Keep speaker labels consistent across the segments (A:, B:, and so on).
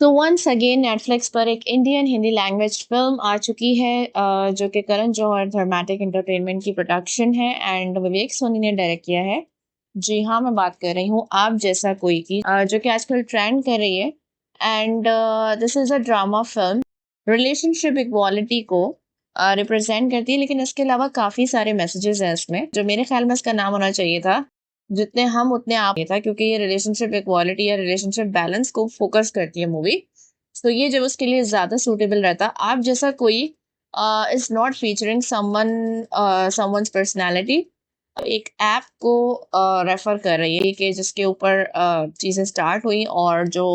A: तो once again Netflix पर एक इंडियन हिंदी लैंग्वेज फिल्म आ चुकी है, जो कि करण जौहर धर्मेटिक एंटरटेनमेंट की प्रोडक्शन है एंड विवेक सोनी ने डायरेक्ट किया है। जी हाँ, मैं बात कर रही हूँ आप जैसा कोई की, जो कि आजकल ट्रेंड कर रही है। And this is a drama film relationship equality को रिप्रेजेंट करती है, लेकिन इसके अलावा काफ़ी सारे मैसेजेस हैं इसमें, जो मेरे ख्याल में इसका नाम होना चाहिए था जितने हम उतने आप था, क्योंकि ये रिलेशनशिप इक्वालिटी या रिलेशनशिप बैलेंस को फोकस करती है मूवी। तो ये जब उसके लिए ज्यादा सूटेबल रहता। आप जैसा कोई is not featuring someone's personality, एक ऐप को रेफर कर रही है कि जिसके ऊपर चीजें स्टार्ट हुई और जो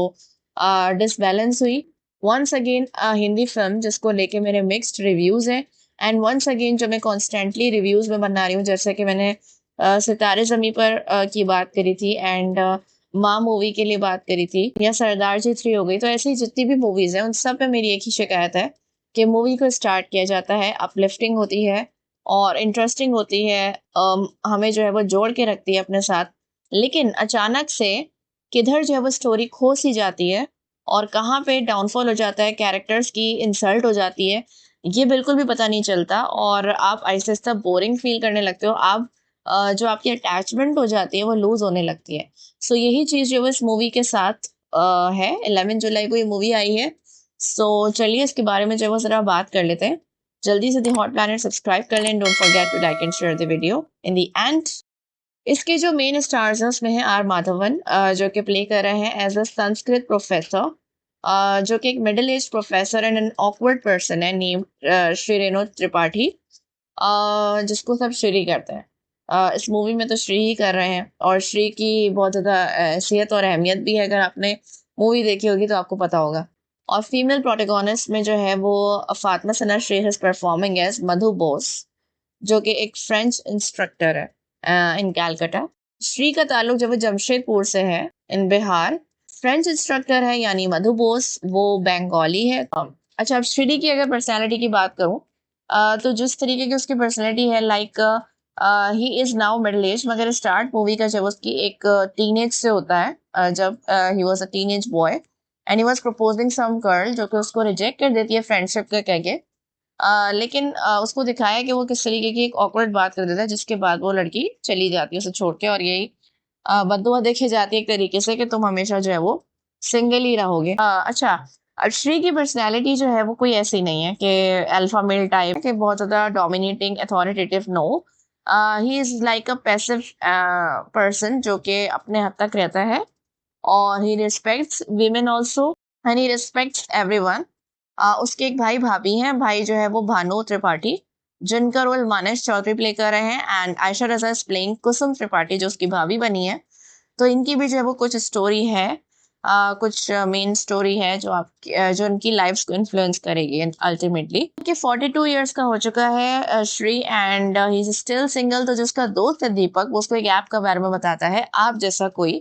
A: डिसबैलेंस हुई। वंस अगेन हिंदी फिल्म जिसको लेके मेरे मिक्स्ड रिव्यूज हैं। एंड वंस अगेन जो मैं कॉन्स्टेंटली रिव्यूज में बना रही हूँ, जैसे कि मैंने सितारे जमी पर की बात करी थी एंड माँ मूवी के लिए बात करी थी, या सरदार जी 3 हो गई, तो ऐसी जितनी भी मूवीज हैं उन सब पे मेरी एक ही शिकायत है कि मूवी को स्टार्ट किया जाता है, अपलिफ्टिंग होती है और इंटरेस्टिंग होती है, हमें जो है वो जोड़ के रखती है अपने साथ, लेकिन अचानक से किधर जो है वो स्टोरी खो सी जाती है और कहाँ पे डाउनफॉल हो जाता है, कैरेक्टर्स की इंसल्ट हो जाती है, ये बिल्कुल भी पता नहीं चलता और आप आहिस्ता आहिस्ता बोरिंग फील करने लगते हो। आप जो आपकी अटैचमेंट हो जाती है वो लूज होने लगती है। सो यही चीज जो है इस मूवी के साथ है। 11 जुलाई को ये मूवी आई है। सो चलिए इसके बारे में जो है वो जरा बात कर लेते हैं। जल्दी से दी हॉट प्लैनेट सब्सक्राइब कर लें, don't forget to like and share the video. In the end इसके जो मेन स्टार्स हैं उसमें है आर माधवन, जो कि प्ले कर रहे हैं एज अ संस्कृत प्रोफेसर, जो कि एक middle age professor and an awkward person है नेम श्री रेणु त्रिपाठी, जिसको सब श्री करते हैं। इस मूवी में तो श्री ही कर रहे हैं और श्री की बहुत ज़्यादा हैसियत और अहमियत भी है। अगर आपने मूवी देखी होगी तो आपको पता होगा। और फीमेल प्रोटेगोनिस्ट में जो है वो फातिमा सना श्री इज परफॉर्मिंग एज मधु बोस, जो कि एक फ्रेंच इंस्ट्रक्टर है इन कैलकाटा। श्री का ताल्लुक जो है जमशेदपुर से है इन बिहार। फ्रेंच इंस्ट्रक्टर है यानी मधु बोस, वो बंगाली है। अच्छा, अब श्री की अगर पर्सनालिटी की बात करूं, तो जिस तरीके की उसकी पर्सनालिटी है, like he is now middle age, मगर स्टार्ट मूवी का जब उसकी एक टीनेज से होता है, जब he was a teenage boy and he was proposing some girl, जो कि उसको रिजेक्ट कर देती है फ्रेंडशिप का कह के। लेकिन उसको दिखाया कि वो किस तरीके की एक ऑकवर्ड बात कर देता है, जिसके बाद वो लड़की चली जाती है उसे छोड़ के, और यही बद्दुआ देखी जाती है एक तरीके से कि तुम हमेशा जो है वो सिंगल ही रहोगे। अच्छा, अब श्री की पर्सनैलिटी जो है वो कोई ऐसी नहीं है कि अल्फा मेल टाइप के बहुत ज्यादा dominating authoritative, no. He is like a passive person जो कि अपने हद तक रहता है और he respects women also and he respects everyone. उसके एक भाई भाभी हैं, भाई जो है वो भानु त्रिपाठी, जिनका रोल मानस चौधरी प्ले कर रहे हैं, and Ayesha Raza is playing Kusum Tripathi, जो उसकी भाभी बनी है। तो इनकी भी जो है वो कुछ स्टोरी है, कुछ मेन स्टोरी है जो जो उनकी लाइफ को इन्फ्लुएंस करेगी अल्टीमेटली। कि 42 इयर्स का हो चुका है Shri and he is still single. तो जिसका दोस्त है दीपक, वो उसको एक ऐप के बारे में बताता है, आप जैसा कोई,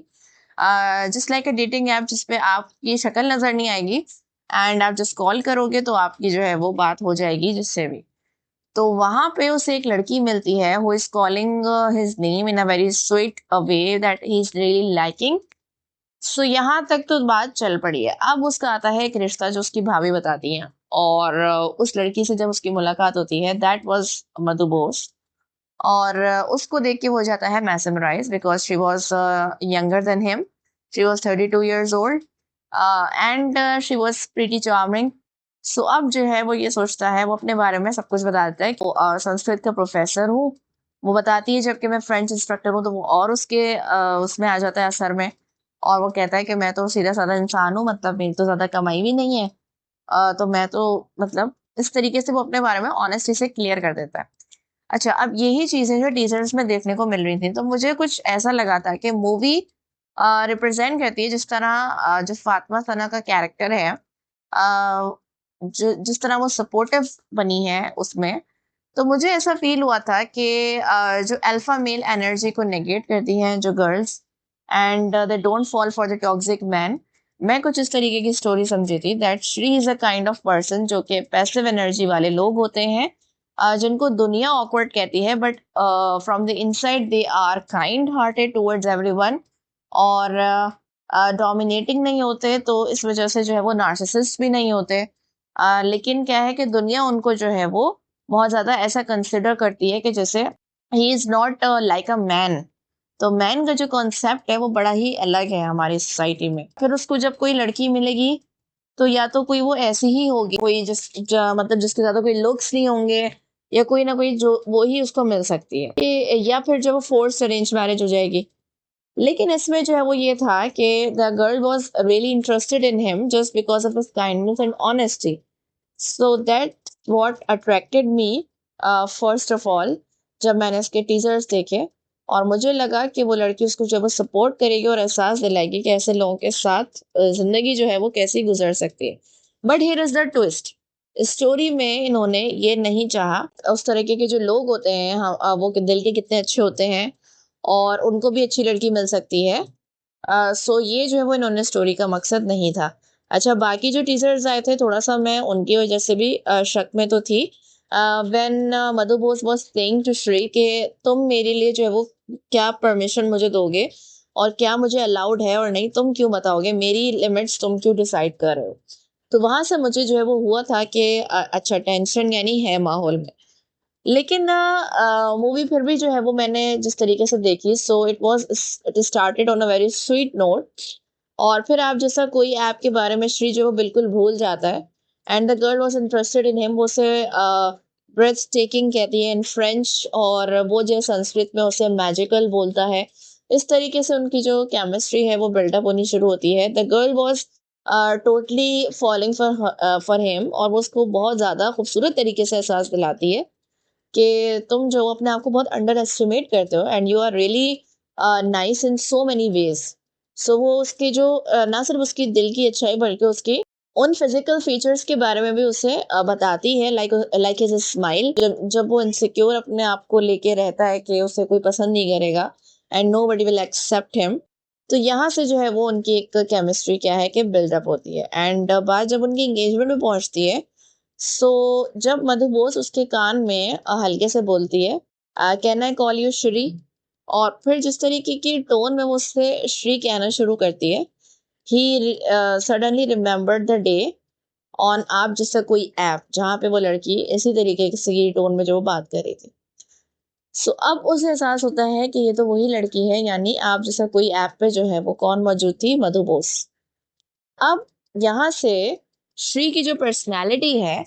A: just like a dating app, जिसपे आपकी शक्ल नजर नहीं आएगी एंड आप जस्ट कॉल करोगे तो आपकी जो है वो बात हो जाएगी जिससे भी। तो वहां पे उसे एक लड़की मिलती है who is calling his name in a very sweet way that he is really liking. So यहाँ तक तो बात चल पड़ी है। अब उसका आता है एक रिश्ता जो उसकी भाभी बताती है, और उस लड़की से जब उसकी मुलाकात होती है, दैट वाज मधु बोस। और उसको देख के हो जाता है mesmerize because she was younger than him. She was 32 years old and she was pretty charming. So अब जो है वो ये सोचता है, वो अपने बारे में सब कुछ बता देता है कि संस्कृत का प्रोफेसर हूँ। वो बताती है जबकि मैं फ्रेंच इंस्ट्रक्टर हूँ, तो वो और उसके उसमें आ जाता है असर में, और वो कहता है कि मैं तो सीधा साधा इंसान हूँ, मतलब मेरी तो ज्यादा कमाई भी नहीं है, तो मैं तो मतलब इस तरीके से वो अपने बारे में ऑनेस्टी से क्लियर कर देता है। अच्छा, अब यही चीजें जो टीजर्स में देखने को मिल रही थी, तो मुझे कुछ ऐसा लगा था कि मूवी रिप्रेजेंट करती है जिस तरह जो फातिमा सना का कैरेक्टर है, जो जिस तरह वो सपोर्टिव बनी है उसमें। तो मुझे ऐसा फील हुआ था कि जो अल्फा मेल एनर्जी को नेगेट करती हैं जो girls, and they don't fall for the toxic man, मैं कुछ इस तरीके की स्टोरी समझी थी that she is a kind of person जो कि पैसिव एनर्जी वाले लोग होते हैं, जिनको दुनिया ऑकवर्ड कहती है, but from the inside they are kind hearted towards everyone. और डोमिनेटिंग नहीं होते, तो इस वजह से जो है वो नार्सिसिस्ट भी नहीं होते। लेकिन क्या है कि दुनिया उनको जो है वो बहुत ज़्यादा ऐसा कंसिडर करती है कि जैसे he is not like a man. तो मैन का जो कॉन्सेप्ट है वो बड़ा ही अलग है हमारी सोसाइटी में। फिर उसको जब कोई लड़की मिलेगी तो या तो कोई वो ऐसी ही होगी, कोई मतलब जिसके ज़्यादा कोई लुक्स नहीं होंगे, या कोई ना कोई जो वो ही उसको मिल सकती है, या फिर जो वो फोर्स अरेंज मैरिज हो जाएगी। लेकिन इसमें जो है वो ये था कि the girl was really interested in him just because of his kindness and honesty. So that what attracted me first of all, जब मैंने इसके टीजर्स देखे, और मुझे लगा कि वो लड़की उसको जब वो सपोर्ट करेगी और एहसास दिलाएगी कि ऐसे लोगों के साथ जिंदगी जो है वो कैसी गुजर सकती है। But here is the twist, story में इन्होंने ये नहीं चाहा उस तरीके के जो लोग होते हैं, वो दिल के कितने अच्छे होते हैं और उनको भी अच्छी लड़की मिल सकती है। सो ये जो है वो इन्होंने स्टोरी का मकसद नहीं था। अच्छा, बाकी जो टीजर्स आए थे थोड़ा सा मैं उनकी वजह से भी शक में तो थी। When Madhu Bose was saying to Shri कि तुम मेरे लिए जो है वो क्या परमिशन मुझे दोगे और क्या मुझे अलाउड है और नहीं तुम क्यों बताओगे, मेरी लिमिट्स तुम क्यों डिसाइड कर रहे हो। तो वहां से मुझे जो है वो हुआ था कि अच्छा, टेंशन यानी है माहौल में। लेकिन मूवी फिर भी जो है वो मैंने जिस तरीके से देखी, so it started on a very sweet note. और फिर आप जैसा कोई ऐप के बारे में श्री जो है वो बिल्कुल भूल जाता है। And the girl was interested in him, वो उसे ब्रेथ टेकिंग कहती है इन फ्रेंच, और वो जो है संस्कृत में उसे मैजिकल बोलता है। इस तरीके से उनकी जो केमिस्ट्री है वो बिल्डअप होनी शुरू होती है। The girl was totally following for him, और वो उसको बहुत ज़्यादा खूबसूरत तरीके से एहसास दिलाती है कि तुम जो अपने आप को बहुत अंडर एस्टिमेट करते हो and you are really nice in so many ways. So वो उसके जो ना सिर्फ उसकी दिल की अच्छाई बल्कि उसके उन फिजिकल फीचर्स के बारे में भी उसे बताती है, लाइक लाइक हिज स्माइल। जब वो इनसिक्योर अपने आप को लेके रहता है कि उसे कोई पसंद नहीं करेगा and nobody will accept him, तो यहाँ से जो है वो उनकी एक केमिस्ट्री क्या है कि बिल्डअप होती है। एंड बात जब उनकी एंगेजमेंट में पहुंचती है, सो जब मधु बोस उसके कान में हल्के से बोलती है, can I call you Shri, और फिर जिस तरीके की टोन में वो उससे श्री कहना शुरू करती है, he suddenly remembered the day on आप जैसा कोई ऐप जहाँ पे वो लड़की इसी तरीके की टोन में जो वो बात कर रही थी। सो अब उसे एहसास होता है कि ये तो वही लड़की है, यानी आप जैसा कोई ऐप पे जो है वो कौन मौजूद थी, मधु बोस। अब यहाँ से श्री की जो पर्सनैलिटी है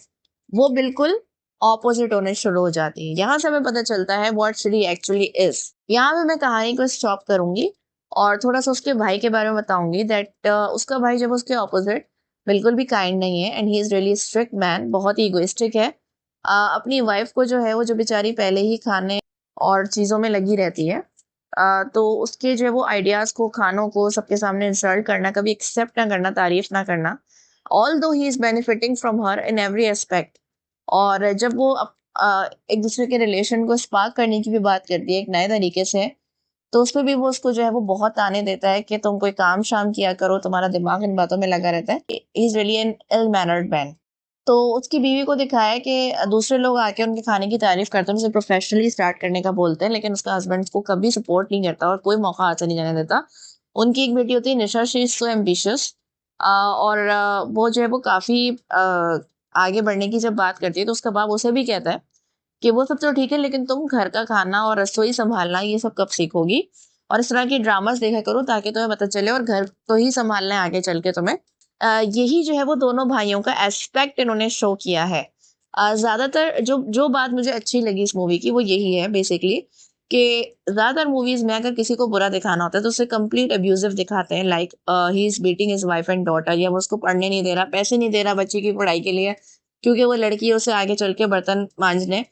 A: वो बिल्कुल ऑपोजिट होने शुरू हो जाती है। यहाँ से हमें पता चलता है व्हाट श्री एक्चुअली इज। यहाँ पे मैं कहानी को स्टॉप करूंगी और थोड़ा सा उसके भाई के बारे में बताऊंगी, दैट उसका भाई जब उसके ऑपोजिट बिल्कुल भी काइंड नहीं है and he is really strict man, बहुत ही इगोइस्टिक है। अपनी वाइफ को जो है वो जो बेचारी पहले ही खाने और चीज़ों में लगी रहती है, तो उसके जो है वो आइडियाज़ को, खानों को सबके सामने इंसल्ट करना, कभी एक्सेप्ट ना करना, तारीफ ना करना, ऑल दो he is benefiting from her in every aspect. और जब वो एक दूसरे के रिलेशन को स्पार्क करने की भी बात करती है एक नए तरीके से, तो उसमें भी वो उसको जो है वो बहुत ताने देता है कि तुम कोई काम शाम किया करो, तुम्हारा दिमाग इन बातों में लगा रहता है। He is really an ill mannered man. तो उसकी बीवी को दिखाया है कि दूसरे लोग आके उनके खाने की तारीफ करते हैं, उसे प्रोफेशनली स्टार्ट करने का बोलते हैं, लेकिन उसका हस्बैंड को कभी सपोर्ट नहीं करता और कोई मौका हाथ से नहीं जाने देता। उनकी एक बेटी होती है निशा, शी इज सो एम्बिशियस, और वो जो है वो काफी आगे बढ़ने की जब बात करती है तो उसका बाप उसे भी कहता है कि वो सब तो ठीक है, लेकिन तुम घर का खाना और रसोई संभालना ये सब कब सीखोगी, और इस तरह की ड्रामास देखा करो ताकि तुम्हें पता चले, और घर तो ही संभालना है आगे चल के तुम्हें। यही जो है वो दोनों भाइयों का एस्पेक्ट इन्होंने शो किया है। ज्यादातर जो जो बात मुझे अच्छी लगी इस मूवी की वो यही है बेसिकली, कि ज्यादातर मूवीज में अगर किसी को बुरा दिखाना होता है तो उसे कंप्लीट अब्यूजिव दिखाते हैं, like he is beating his wife and daughter, या वो उसको पढ़ने नहीं दे रहा, पैसे नहीं दे रहा बच्चे की पढ़ाई के लिए क्योंकि वो लड़की है, उसे आगे चल के बर्तन मांजने,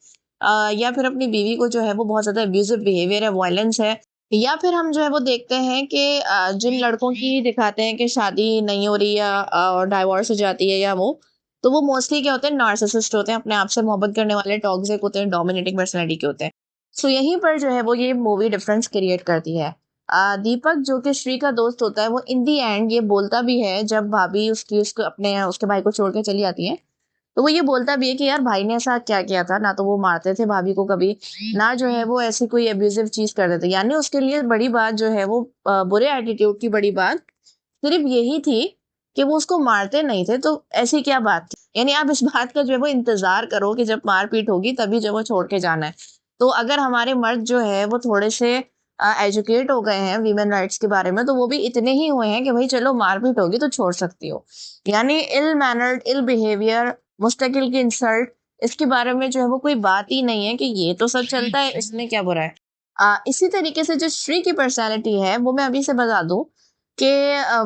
A: या फिर अपनी बीवी को जो है वो बहुत ज्यादा अब्यूजिव बिहेवियर है, वायलेंस है। या फिर हम जो है वो देखते हैं कि जिन लड़कों की दिखाते हैं कि शादी नहीं हो रही या डाइवोर्स हो जाती है या तो वो मोस्टली क्या होते हैं, नार्सिसिस्ट होते हैं, अपने आप से मोहब्बत करने वाले, टॉक्सिक होते हैं, डोमिनेटिंग पर्सनैलिटी के होते हैं। सो यहीं पर जो है वो ये मूवी डिफरेंस क्रिएट करती है। दीपक जो कि श्री का दोस्त होता है वो इन दी एंड ये बोलता भी है, जब भाभी उसकी उसको अपने उसके भाई को छोड़ के चली आती है, तो वो ये बोलता भी है कि यार भाई ने ऐसा क्या किया था, ना तो वो मारते थे भाभी को कभी, ना जो है वो ऐसी कोई अब्यूजिव चीज कर देते, यानी उसके लिए बड़ी बात जो है वो बुरे एटीट्यूड की बड़ी बात सिर्फ यही थी कि वो उसको मारते नहीं थे, तो ऐसी क्या बात थी? यानी आप इस बात का जो है वो इंतजार करो कि जब मारपीट होगी तभी जो है वो छोड़ के जाना है। तो अगर हमारे मर्द जो है वो थोड़े से एजुकेट हो गए हैं वीमेन राइट्स के बारे में, तो वो भी इतने ही हुए हैं कि भाई चलो मारपीट होगी तो छोड़ सकती हो। यानी इल मैनर्ड, इल बिहेवियर, मुस्तकिल की इंसल्ट, इसके बारे में जो है वो कोई बात ही नहीं है कि ये तो सब चलता है, इसमें क्या बुरा है। इसी तरीके से जो श्री की पर्सनैलिटी है वो मैं अभी से बता दूं कि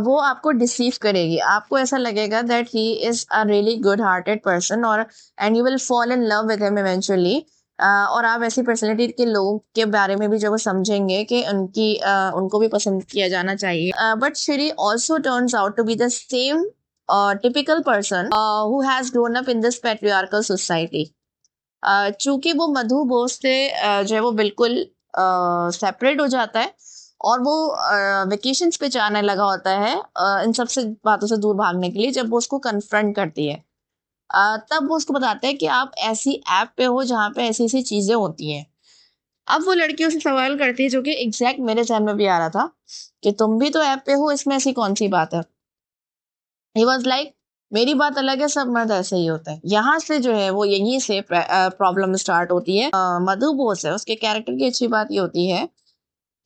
A: वो आपको डिसीव करेगी। आपको ऐसा लगेगा that he is a really good hearted person, और and you will fall in love with him eventually. और आप ऐसी पर्सनैलिटी के लोगों के बारे में भी जो वो समझेंगे कि उनको भी पसंद किया जाना चाहिए। But Shri also turns out to be the same typical person who has grown up in this patriarchal society. चूंकि वो मधु बोस से जो है वो बिल्कुल सेपरेट हो जाता है, और वो वेकेशंस पे जाने लगा होता है इन सब से बातों से दूर भागने के लिए। जब वो उसको कन्फ्रंट करती है, तब वो उसको बताता है कि आप ऐसी ऐप पे हो जहाँ पे ऐसी ऐसी चीजें होती हैं। अब वो लड़की उससे सवाल करती है, जो कि एग्जैक्ट मेरे जहन में भी आ रहा था, कि तुम भी तो ऐप पे हो, इसमें ऐसी कौन सी बात है। ही वॉज लाइक, मेरी बात अलग है, सब मर्द ऐसे ही होते हैं। यहाँ से जो है वो यहीं से प्रॉब्लम स्टार्ट होती है। मधु बोस है, उसके कैरेक्टर की अच्छी बात ये होती है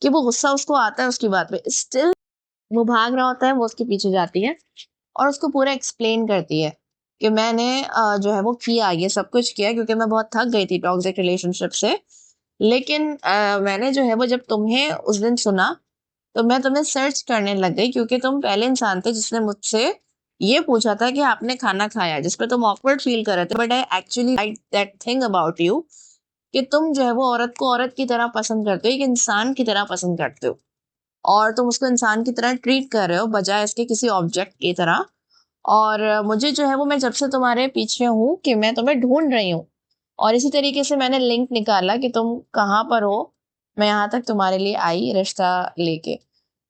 A: कि वो गुस्सा उसको आता है उसकी बात पे, स्टिल वो भाग रहा होता है, वो उसके पीछे जाती है और उसको पूरा एक्सप्लेन करती है कि मैंने जो है वो किया, ये सब कुछ किया क्योंकि मैं बहुत थक गई थी टॉक्सिक रिलेशनशिप से। लेकिन मैंने जो है वो जब तुम्हें उस दिन सुना, तो मैं तुम्हें सर्च करने लग गई, क्योंकि तुम पहले इंसान थे जिसने मुझसे ये पूछा था कि आपने खाना खाया, जिस पे तुम ऑकवर्ड फील कर रहे थे। But I actually like that thing about you, कि तुम जो है वो औरत को औरत की तरह पसंद करते हो, एक इंसान की तरह पसंद करते हो, और तुम उसको इंसान की तरह ट्रीट कर रहे हो बजाय इसके किसी ऑब्जेक्ट की तरह। और मुझे जो है वो, मैं जब से तुम्हारे पीछे हूँ कि मैं तुम्हें ढूंढ रही हूँ, और इसी तरीके से मैंने लिंक निकाला कि तुम कहाँ पर हो, मैं यहाँ तक तुम्हारे लिए आई रिश्ता लेके।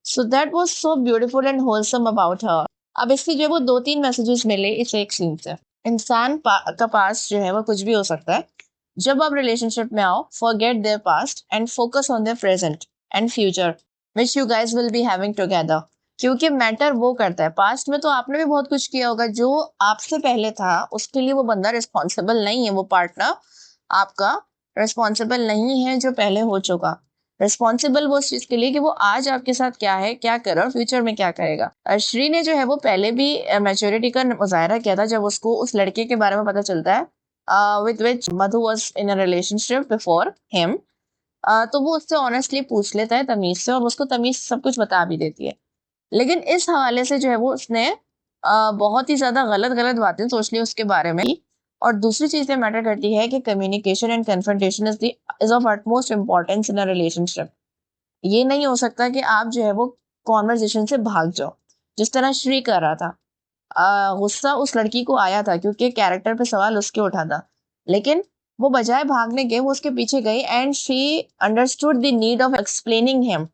A: सो that was so beautiful and wholesome about her. अब इससे जो है वो दो तीन मैसेजेस मिले इस एक सीन से। इंसान का पास्ट जो है वो कुछ भी हो सकता है। जब आप रिलेशनशिप में आओ, forget there past and focus on their present and future which you guys will be having together. क्योंकि मैटर वो करता है, पास्ट में तो आपने भी बहुत कुछ किया होगा, जो आपसे पहले था उसके लिए वो बंदा रिस्पॉन्सिबल नहीं है, वो पार्टनर आपका रिस्पॉन्सिबल नहीं है जो पहले हो चुका। रिस्पॉन्सिबल वो उस चीज के लिए कि वो आज आपके साथ क्या है, क्या कर रहा है और फ्यूचर में क्या करेगा। श्री ने जो है वो पहले भी मैच्योरिटी का मुजाहरा किया था, जब उसको उस लड़के के बारे में पता चलता है with which Madhu was in a relationship before him. तो वो उससे ऑनेस्टली पूछ लेता है तमीज से, और उसको तमीज सब कुछ बता भी देती है। लेकिन इस हवाले से जो है वो उसने बहुत ही ज्यादा गलत गलत बातें सोच ली उसके बारे में। और दूसरी चीज ये मैटर करती है कि communication and confrontation is of utmost importance in a relationship. ये नहीं हो सकता कि आप जो है वो कॉन्वर्जेशन से भाग जाओ, जिस तरह श्री कर रहा था। गुस्सा उस लड़की को आया था क्योंकि कैरेक्टर पे सवाल उसके उठा था, लेकिन वो बजाय भागने के वो उसके पीछे गई, and she understood the need of explaining him.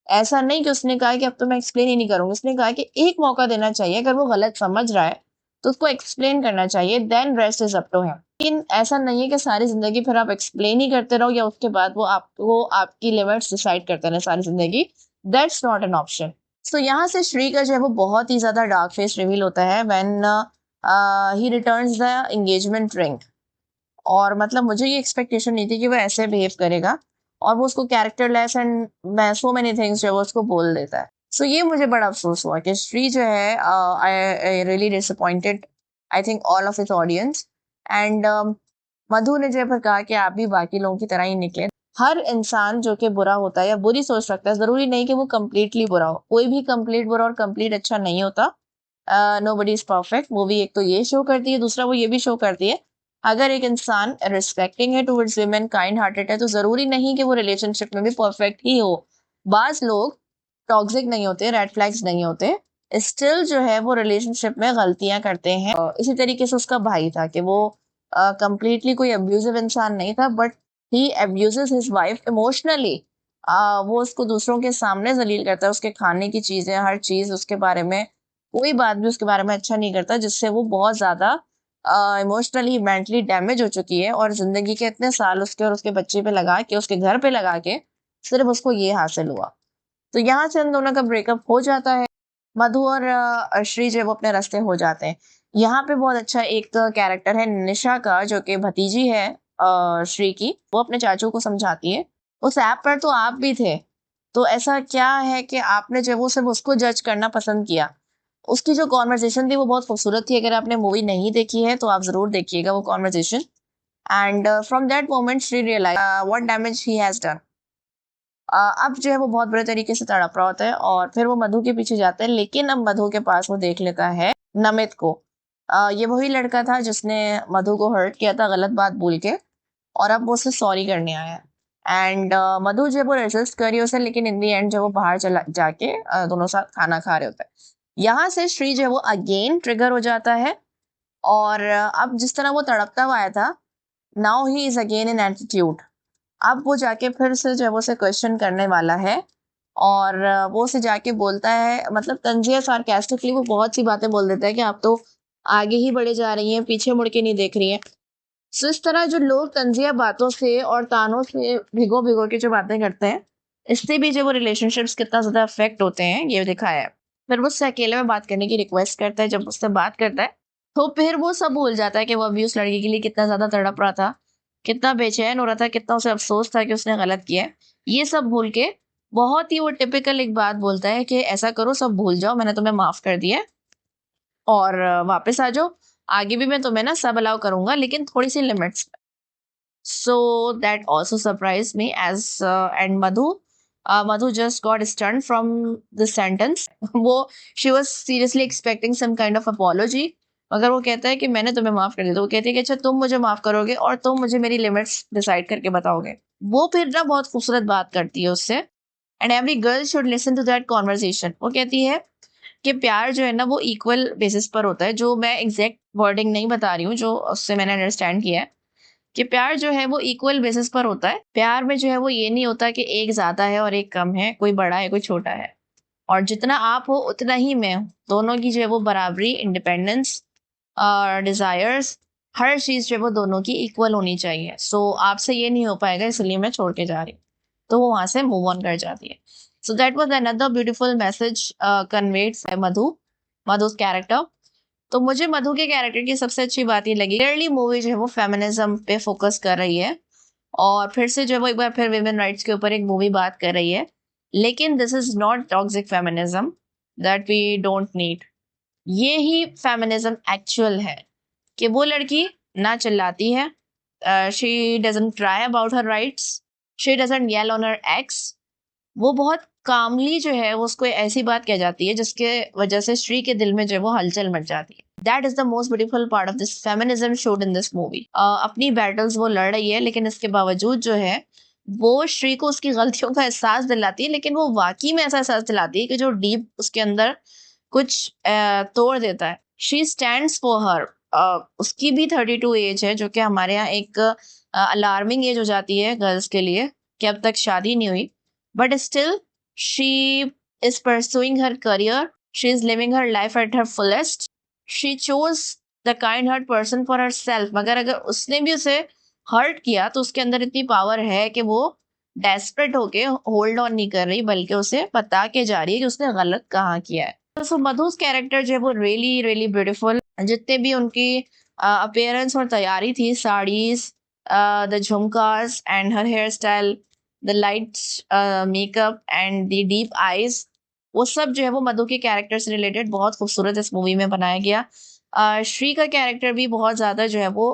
A: ऐसा नहीं कि उसने कहा कि अब तो मैं एक्सप्लेन ही नहीं करूंगी, उसने कहा कि एक मौका देना चाहिए, अगर वो गलत समझ रहा है तो उसको एक्सप्लेन करना चाहिए, then rest is up to him. लेकिन ऐसा नहीं है कि सारी जिंदगी फिर आप एक्सप्लेन ही करते रहो, या उसके बाद वो आपको आपकी लिमिट्स डिसाइड करते रहे सारी जिंदगी। That's not an option. So यहाँ से श्री का जो है वो बहुत ही ज्यादा डार्क फेस रिवील होता है when he returns the engagement ring. और मतलब मुझे ये एक्सपेक्टेशन नहीं थी कि वो ऐसे बिहेव करेगा, और वो उसको characterless and so many things जो है वो उसको बोल देता है। सो ये मुझे बड़ा अफसोस हुआ कि श्री जो है, I really disappointed I think all of its audience. And Madhu ने जो है फिर कहा कि आप भी बाकी लोगों की तरह ही निकले। हर इंसान जो कि बुरा होता है या बुरी सोच रखता है, जरूरी नहीं कि वो कम्प्लीटली बुरा हो, कोई भी कंप्लीट बुरा और कंप्लीट अच्छा नहीं होता। Nobody is perfect. मूवी एक तो ये शो करती है, दूसरा वो ये भी शो करती है, अगर एक इंसान रिस्पेक्टिंग है टुवर्ड्स विमेन, काइंड हार्टेड है, तो जरूरी नहीं कि वो रिलेशनशिप में भी परफेक्ट ही हो। बाज लोग टॉक्सिक नहीं होते, रेड फ्लैग्स नहीं होते, स्टिल जो है वो रिलेशनशिप में गलतियां करते हैं। इसी तरीके से उसका भाई था कि वो कंप्लीटली कोई अब्यूजिव इंसान नहीं था, but he abuses his wife emotionally. वो उसको दूसरों के सामने जलील करता है, उसके खाने की चीजें, हर चीज उसके बारे में, कोई बात भी उसके बारे में अच्छा नहीं करता, जिससे वो बहुत ज्यादा इमोशनली मेंटली डैमेज हो चुकी है। और जिंदगी के इतने साल उसके और उसके बच्चे पे लगा के, उसके घर पे लगा के, सिर्फ उसको ये हासिल हुआ। तो यहाँ से इन दोनों का ब्रेकअप हो जाता है। मधु और श्री जो है वो अपने रास्ते हो जाते हैं। यहाँ पे बहुत अच्छा एक कैरेक्टर है निशा का, जो कि भतीजी है श्री की। वो अपने चाचू को समझाती है, उस ऐप पर तो आप भी थे, तो ऐसा क्या है कि आपने जो है वो सिर्फ उसको जज करना पसंद किया। उसकी जो कॉन्वर्जेशन थी वो बहुत खूबसूरत थी। अगर आपने मूवी नहीं देखी है तो आप जरूर देखिएगा वो conversation. And from that moment Shri realise what damage he has done. अब जो है वो बहुत बुरे तरीके से तड़प रहा होता है और फिर वो मधु के पीछे जाता है, लेकिन अब मधु के पास वो देख लेता है नमित को। ये वही लड़का था जिसने मधु को हर्ट किया था गलत बात बोल के, और अब वो उससे सॉरी करने आया है। एंड मधु जो है वो रेसिस्ट करी उसे, लेकिन इन दी एंड जो वो बाहर चला जाके दोनों साथ खाना खा रहे होते हैं। यहाँ से श्री जो है वो अगेन ट्रिगर हो जाता है, और अब जिस तरह वो तड़पता हुआ आया था, now he is again in attitude. अब वो जाके फिर से जो है वो उसे क्वेश्चन करने वाला है, और वो उसे जाके बोलता है, मतलब तंजिया सार्केस्टिकली वो बहुत सी बातें बोल देता है कि आप तो आगे ही बढ़े जा रही हैं, पीछे मुड़ के नहीं देख रही हैं। सो इस तरह जो लोग तंजिया बातों से और तानों से भिगो भिगो के जो बातें करते हैं, इससे भी जो वो रिलेशनशिप्स कितना ज्यादा अफेक्ट होते हैं ये दिखाया है। फिर वो उससे अकेले में बात करने की रिक्वेस्ट करता है। जब उससे बात करता है तो फिर वो सब भूल जाता है कि वो अभी उस लड़की के लिए कितना ज्यादा तड़प रहा था, कितना बेचैन हो रहा था, कितना उसे अफसोस था कि उसने गलत किया है। ये सब भूल के बहुत ही वो टिपिकल एक बात बोलता है कि ऐसा करो, सब भूल जाओ, मैंने तुम्हें माफ कर दिया है और वापस आ जाओ। आगे भी मैं तुम्हें ना सब अलाउ करूंगा, लेकिन थोड़ी सी limits. So that also surprise me as and Madhu just got stun from the sentence. वो she was seriously expecting some kind of apology, मगर वो कहता है कि मैंने तुम्हें माफ कर दिया। तो वो कहती है कि अच्छा तुम मुझे माफ करोगे और तुम मुझे मेरी लिमिट्स डिसाइड करके बताओगे। वो फिर ना बहुत खूबसूरत बात करती है उससे। And every girl should listen to that conversation. वो कहती है कि प्यार जो है ना वो इक्वल बेसिस पर होता है। जो मैं एग्जैक्ट वर्डिंग नहीं बता रही हूँ, जो उससे मैंने अंडरस्टैंड किया है कि प्यार जो है वो इक्वल बेसिस पर होता है। प्यार में जो है वो ये नहीं होता कि एक ज्यादा है और एक कम है, कोई बड़ा है कोई छोटा है, और जितना आप हो उतना ही मैं हूँ। दोनों की जो है वो बराबरी, इंडिपेंडेंस और डिजायर्स, हर चीज जो है वो दोनों की इक्वल होनी चाहिए। सो आपसे ये नहीं हो पाएगा, इसलिए मैं छोड़ के जा रही हूँ। तो वो वहां से मूव ऑन कर जाती है। So that was another beautiful message conveyed by Madhu's character. तो मुझे मधु के कैरेक्टर की सबसे अच्छी बात ये लगी, क्लियरली मूवी जो है वो फेमिनिज्म पे फोकस कर रही है, और फिर से जो है वो एक बार फिर विमेन राइट्स के ऊपर एक मूवी बात कर रही है। लेकिन this is not toxic feminism that we don't need. ये ही फेमिनिज्म एक्चुअल है कि वो लड़की ना चिल्लाती है, she doesn't try about her rights, she doesn't yell on her ex. वो बहुत कामली जो है वो उसको ऐसी बात कह जाती है जिसके वजह से श्री के दिल में जो है वो हलचल मच जाती है। That is the most beautiful part of this feminism showed in this movie. अपनी बैटल्स वो लड़ रही है, लेकिन इसके बावजूद जो है वो श्री को उसकी गलतियों का एहसास दिलाती है, लेकिन वो वाकई में ऐसा एहसास दिलाती है कि जो डीप उसके अंदर कुछ तोड़ देता है। She stand for her. उसकी भी 32 एज है, जो कि हमारे यहाँ एक अलार्मिंग एज हो जाती है गर्ल्स के लिए कि अब तक शादी नहीं हुई। But still, she is pursuing her career. She is living her life at her fullest. She chose the kind-hearted person for herself. मगर अगर उसने भी उसे हर्ट किया तो उसके अंदर इतनी पावर है कि वो डेस्परेट होके होल्ड ऑन नहीं कर रही, बल्कि उसे बता के जा रही है कि उसने गलत कहाँ किया है। तो सो मधु's कैरेक्टर जो है वो रियली रियली ब्यूटीफुल। जितने भी उनकी अपेयरेंस और तैयारी थी, saris, the jhumkas and her hair style, the lights, makeup and the deep eyes, वो सब जो है वो मधु के कैरेक्टर से रिलेटेड बहुत खूबसूरत इस मूवी में बनाया गया। श्री का कैरेक्टर भी बहुत ज्यादा जो है वो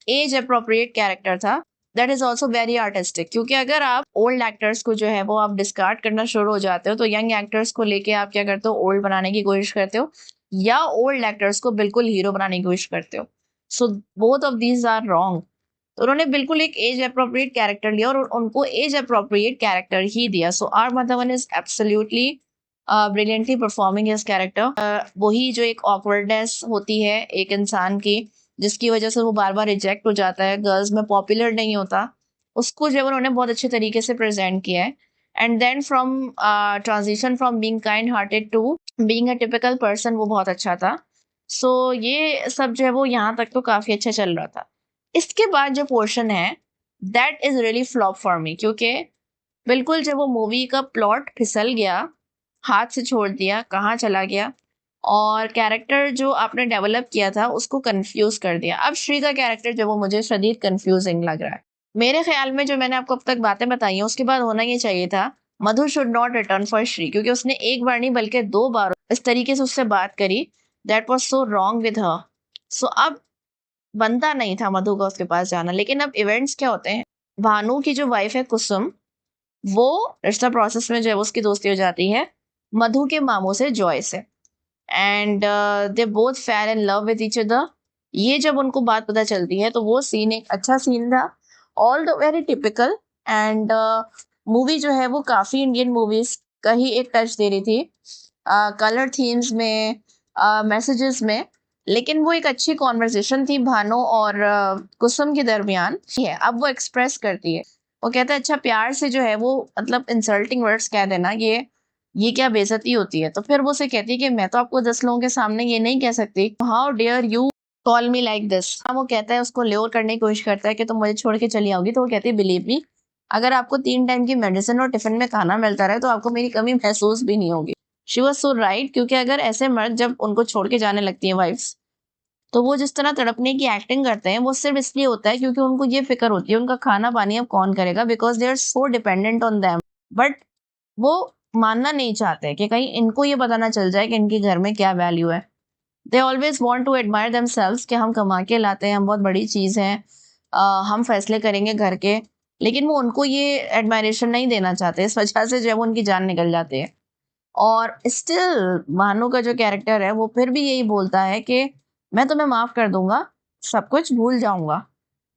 A: एज अप्रोप्रिएट कैरेक्टर था। That is also very artistic, क्योंकि अगर आप ओल्ड एक्टर्स को जो है वो आप डिस्कार्ड करना शुरू हो जाते हो, तो यंग एक्टर्स को लेके आप क्या करते हो, ओल्ड बनाने की कोशिश करते हो, या ओल्ड एक्टर्स को बिल्कुल हीरो बनाने की कोशिश करते हो। So both of these are wrong. तो उन्होंने बिल्कुल एक एज अप्रोप्रिएट कैरेक्टर लिया और उनको एज अप्रोप्रिएट कैरेक्टर ही दिया। So R Madhavan is absolutely brilliantly performing his character. वही जो एक ऑकवर्डनेस होती है एक इंसान की, जिसकी वजह से वो बार बार रिजेक्ट हो जाता है, गर्ल्स में पॉपुलर नहीं होता, उसको जो उन्होंने बहुत अच्छे तरीके से प्रेजेंट किया है। And then from transition from being kind hearted to being a typical person, वो बहुत अच्छा था। सो ये सब जो है वो यहाँ तक तो काफी अच्छा चल रहा था। इसके बाद जो पोर्शन है that is really flop for me, क्योंकि बिल्कुल जब वो मूवी का प्लॉट फिसल गया हाथ से छोड़ दिया, कहाँ चला गया, और कैरेक्टर जो आपने डेवलप किया था उसको कंफ्यूज कर दिया। अब श्री का कैरेक्टर जो वो मुझे शदीद कंफ्यूजिंग लग रहा है। मेरे ख्याल में जो मैंने आपको अब तक बातें बताई हैं उसके बाद होना ये चाहिए था Madhu should not return for Shri, क्योंकि उसने एक बार नहीं बल्कि 2 बार इस तरीके से उससे बात करी। That was so wrong with her. So अब बनता नहीं था मधु का उसके पास जाना। लेकिन अब इवेंट्स क्या होते हैं, भानु की जो वाइफ है कुसुम, वो रिश्ता प्रोसेस में जो है उसकी दोस्ती हो जाती है मधु के मामू से, जॉय से, and they both fail in love with each other. ये जब उनको बात पता चलती है तो वो सीन एक अच्छा सीन था, all the very typical. And movie जो है वो काफ़ी इंडियन मूवीज का ही एक टच दे रही थी, कलर थीम्स में, मैसेजेस में। लेकिन वो एक अच्छी कॉन्वर्सेशन थी भानु और कुसुम के दरमियान है। अब वो एक्सप्रेस करती है, वो कहता है अच्छा प्यार से जो है वो मतलब इंसल्टिंग वर्ड्स कह देना, ये क्या बेइज्जती होती है। तो फिर वो उसे कहती है कि मैं तो आपको 10 लोगों के सामने ये नहीं कह सकती, how dare you call me like this. वो कहता है, उसको ल्योर करने की कोशिश करता है कि तुम मुझे छोड़ के चली आओगी। तो वो कहती है बिलीव मी, अगर आपको 3 टाइम की मेडिसिन और टिफिन में खाना मिलता रहे तो आपको मेरी कमी महसूस भी नहीं होगी। शी वॉज सो राइट, क्योंकि अगर ऐसे मर्द जब उनको छोड़ के जाने लगती है वाइफ्स, तो वो जिस तरह तड़पने की एक्टिंग करते हैं वो सिर्फ इसलिए होता है क्योंकि उनको ये फिक्र होती है उनका खाना पानी अब कौन करेगा, because they are so dependent on them. But वो मानना नहीं चाहते कि कहीं इनको ये पता ना चल जाए कि इनके घर में क्या वैल्यू है। They always want to admire themselves कि हम कमा के लाते हैं, हम बहुत बड़ी चीज़ हैं, हम फैसले करेंगे घर के। लेकिन वो उनको ये एडमायरेशन नहीं देना चाहते, इस वजह से जब उनकी जान निकल जाती है। और स्टिल भानु का जो कैरेक्टर है वो फिर भी यही बोलता है कि मैं तुम्हें माफ कर दूंगा, सब कुछ भूल जाऊंगा,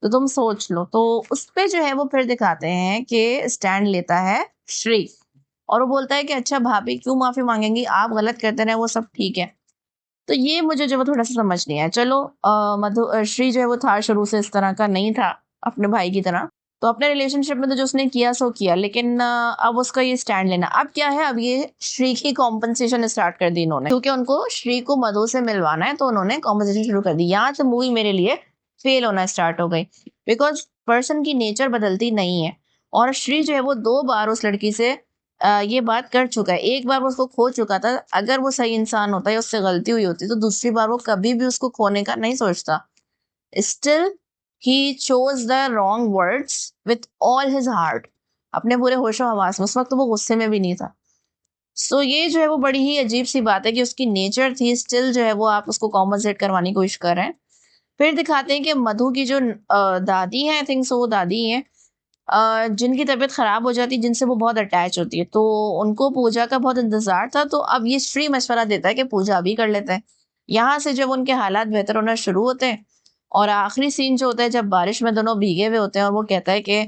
A: तो तुम सोच लो। तो उस पे जो है वो फिर दिखाते हैं कि स्टैंड लेता है श्री, और वो बोलता है कि अच्छा भाभी क्यों माफी मांगेंगी, आप गलत करते रहे, वो सब ठीक है। तो ये मुझे जो वो थोड़ा सा समझ नहीं आया। चलो श्री जो है वो था शुरू से इस तरह का नहीं था अपने भाई की तरह, तो अपने रिलेशनशिप में तो जो उसने किया सो किया, लेकिन अब उसका ये स्टैंड लेना अब क्या है, अब ये श्री की कॉम्पनसेशन स्टार्ट कर दी इन्होंने, क्योंकि उनको श्री को मधु से मिलवाना है, तो उन्होंने कॉम्पनसेशन शुरू कर दी। यहाँ से मूवी मेरे लिए फेल होना स्टार्ट हो गई, बिकॉज पर्सन की नेचर बदलती नहीं है। और श्री जो है वो 2 बार उस लड़की से ये बात कर चुका है। एक बार वो उसको खो चुका था, अगर वो सही इंसान होता या उससे गलती हुई होती तो दूसरी बार वो कभी भी उसको खोने का नहीं सोचता। Still he chose the wrong words with all his heart, अपने पूरे होशो हवास में। उस वक्त तो वो गुस्से में भी नहीं था। सो ये जो है वो बड़ी ही अजीब सी बात है कि उसकी नेचर थी, स्टिल जो है वो आप उसको कॉम्पनसेट करवाने की कोशिश कर रहे हैं। फिर दिखाते हैं कि मधु की जो दादी है, आई थिंक सो वो दादी है, जिनकी तबीयत खराब हो जाती है, जिनसे वो बहुत अटैच होती है, तो उनको पूजा का बहुत इंतजार था। तो अब ये श्री मशवरा देता है कि पूजा भी कर लेते हैं। यहाँ से जब उनके हालात बेहतर होना शुरू होते हैं, और आखिरी सीन जो होता है जब बारिश में दोनों भीगे हुए होते हैं और वो कहता है कि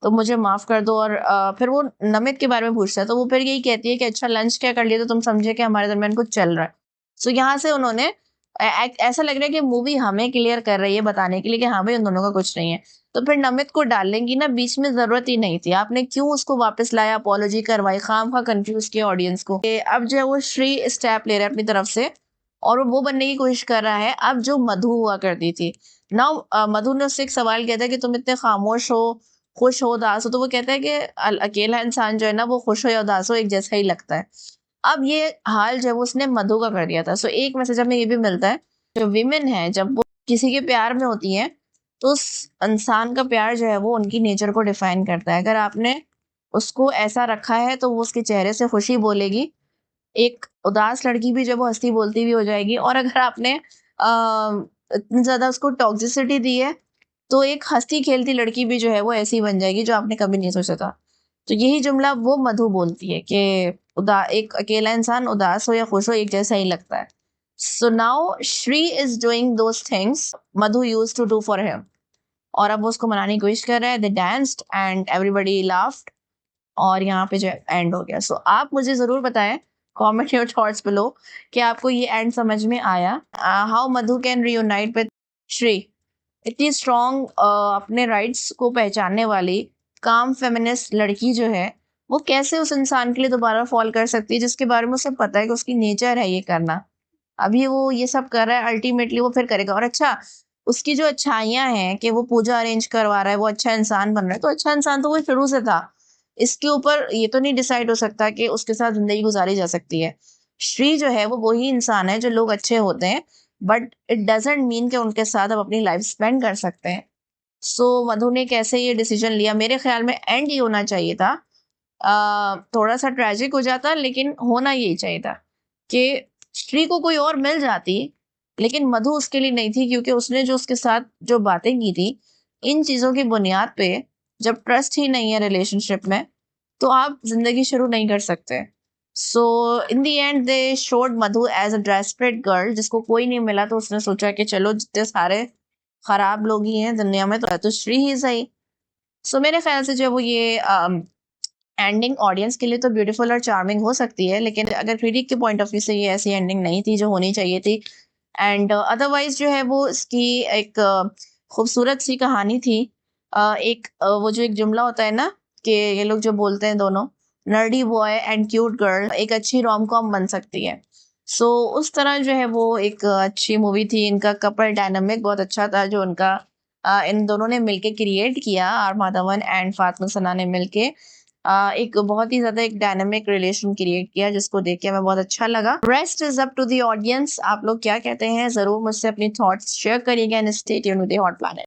A: तो मुझे माफ कर दो, और फिर वो नमित के बारे में पूछता है, तो वो फिर यही कहती है कि अच्छा लंच क्या कर लिया तो तुम समझे कि हमारे दरमियान कुछ चल रहा है। सो यहाँ से उन्होंने ऐसा लग रहा है कि मूवी हमें क्लियर कर रही है बताने के लिए कि हाँ भाई उन दोनों का कुछ नहीं है। तो फिर नमित को डालेंगी ना, बीच में जरूरत ही नहीं थी, आपने क्यों उसको वापस लाया, अपोलॉजी करवाई, खामखा कंफ्यूज किया ऑडियंस को। अब जो है वो श्री स्टेप ले रहा है अपनी तरफ से, और वो बनने की कोशिश कर रहा है अब जो मधु हुआ करती थी। नाउ मधु ने उससे एक सवाल किया था कि तुम इतने खामोश हो, खुश हो, उदास हो, तो वो कहता है कि अकेला इंसान जो है ना वो खुश हो या उदास हो एक जैसा ही लगता है। अब ये हाल जो है वो उसने मधु का कर दिया था। सो एक मैसेज हमें ये भी मिलता है, जो विमेन है जब वो किसी के प्यार में होती है तो उस इंसान का प्यार जो है वो उनकी नेचर को डिफाइन करता है। अगर आपने उसको ऐसा रखा है तो वो उसके चेहरे से खुशी बोलेगी, एक उदास लड़की भी जब वो हंसती बोलती भी हो जाएगी। और अगर आपने इतनी ज्यादा उसको टॉक्सिसिटी दी है तो एक हंसती खेलती लड़की भी जो है वो ऐसी बन जाएगी जो आपने कभी नहीं सोचा था। तो यही जुमला वो मधु बोलती है कि एक अकेला इंसान उदास हो या खुश हो एक जैसा ही लगता है। So now Shri is doing those things Madhu used to do for him, और अब वो उसको मनाने की कोशिश कर रहा है। दे डांस्ड एंड एवरीबॉडी लाफ्ड, और यहाँ पे जो एंड हो गया। सो आप मुझे जरूर बताएं, कमेंट योर थॉट्स बिलो, कि आपको ये एंड समझ में आया। How Madhu can reunite with Shri. इतनी स्ट्रॉन्ग अपने राइट्स को पहचानने वाली काम फेमिनिस्ट लड़की जो है वो कैसे उस इंसान के लिए दोबारा फॉल कर सकती है जिसके बारे में उसे पता है कि उसकी नेचर है ये करना। अभी वो ये सब कर रहा है, अल्टीमेटली वो फिर करेगा। और अच्छा, उसकी जो अच्छाइयाँ हैं कि वो पूजा अरेंज करवा रहा है, वो अच्छा इंसान बन रहा है, तो अच्छा इंसान तो वो शुरू से था। इसके ऊपर ये तो नहीं डिसाइड हो सकता कि उसके साथ ज़िंदगी गुज़ारी जा सकती है। श्री जो है वो वही इंसान है जो लोग अच्छे होते हैं, बट इट डज़न्ट मीन कि उनके साथ आप अपनी लाइफ़ स्पेंड कर सकते हैं। सो मधु ने कैसे ये डिसीज़न लिया, मेरे ख़्याल में एंड ये होना चाहिए था। थोड़ा-सा ट्रेजिक हो जाता, लेकिन होना यही चाहिए था कि श्री को कोई और मिल जाती, लेकिन मधु उसके लिए नहीं थी, क्योंकि उसने जो उसके साथ जो बातें की थी, इन चीज़ों की बुनियाद पे जब ट्रस्ट ही नहीं है रिलेशनशिप में, तो आप ज़िंदगी शुरू नहीं कर सकते। So in the end they showed Madhu as a desperate girl, जिसको कोई नहीं मिला तो उसने सोचा कि चलो जितने सारे खराब लोग ही हैं दुनिया में, तो श्री ही सही। सो मेरे ख्याल से जो है वो ये एंडिंग ऑडियंस के लिए तो ब्यूटीफुल और चार्मिंग हो सकती है, लेकिन अगर क्रिटिक के पॉइंट ऑफ व्यू से ये ऐसी एंडिंग नहीं थी जो होनी चाहिए थी। एंड अदरवाइज जो है वो इसकी एक खूबसूरत सी कहानी थी। वो जो एक जुमला होता है ना कि ये लोग जो बोलते हैं दोनों, nerdy boy and cute girl, एक अच्छी रोम कॉम बन सकती है। सो उस तरह जो है वो एक अच्छी मूवी थी। इनका कपल डायनामिक बहुत अच्छा था जो उनका इन दोनों ने मिलके क्रिएट किया, आर माधवन एंड फातिमा सना ने मिलके एक बहुत ही ज़्यादा एक डायनामिक रिलेशन क्रिएट किया, जिसको देख के हमें बहुत अच्छा लगा। Rest is up to the audience. आप लोग क्या कहते हैं? ज़रूर मुझसे अपनी थॉट्स शेयर करिएगा and stay tuned with the hot planet.